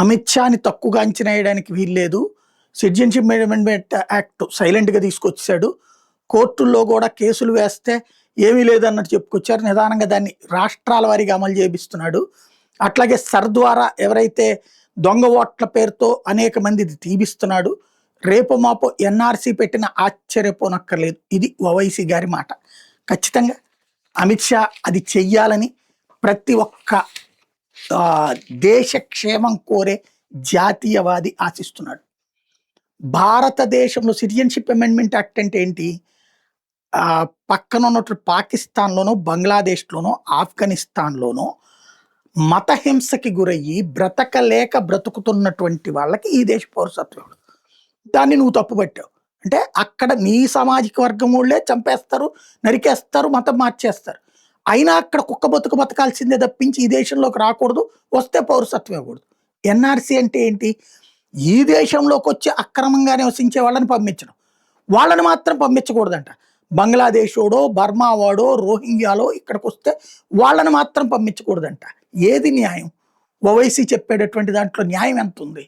అమిత్ షాని తక్కువగా అంచనా వేయడానికి వీల్లేదు. సిటిజన్షిప్ అమెండ్మెంట్ యాక్ట్ సైలెంట్గా తీసుకొచ్చాడు. కోర్టుల్లో కూడా కేసులు వేస్తే ఏమీ లేదన్నట్టు చెప్పుకొచ్చారు. నిదానంగా దాన్ని రాష్ట్రాల వారీగా అమలు చేపిస్తున్నాడు. అట్లాగే సర్ ద్వారా ఎవరైతే దొంగ ఓట్ల పేరుతో అనేక మంది తీపిస్తున్నాడు. రేపు మాపో ఎన్ఆర్సీ పెట్టిన ఆశ్చర్యపోనక్కర్లేదు. ఇది ఓవైసీ గారి మాట. ఖచ్చితంగా అమిత్ షా అది చెయ్యాలని ప్రతి ఒక్క దేశ క్షేమం కోరే జాతీయవాది ఆశిస్తున్నాడు. భారతదేశంలో సిటిజన్షిప్ అమెండ్మెంట్ యాక్ట్ అంటే ఏంటి? పక్కన ఉన్నటువంటి పాకిస్తాన్లోనో, బంగ్లాదేశ్లోనో, ఆఫ్ఘనిస్తాన్లోనో మత హింసకి గురయ్యి బ్రతకలేక బ్రతుకుతున్నటువంటి వాళ్ళకి ఈ దేశ పౌరసత్వం. దాన్ని నువ్వు తప్పుపట్టావు అంటే అక్కడ నీ సామాజిక వర్గం వాళ్ళే చంపేస్తారు, నరికేస్తారు, మతం మార్చేస్తారు. అయినా అక్కడ కుక్క బతుకు బతకాల్సిందే తప్పించి ఈ దేశంలోకి రాకూడదు, వస్తే పౌరసత్వం ఇవ్వకూడదు. ఎన్ఆర్సీ అంటే ఏంటి? ఈ దేశంలోకి వచ్చి అక్రమంగా నివసించే వాళ్ళని పంపించడం, వాళ్ళని మాత్రం పంపించకూడదంట. బంగ్లాదేశోడో, బర్మా వాడో, రోహింగ్యాలో ఇక్కడికి వస్తే వాళ్ళని మాత్రం పంపించకూడదంట. ఏది న్యాయం? ఓవైసీ చెప్పేటటువంటి దాంట్లో న్యాయం ఎంత ఉంది?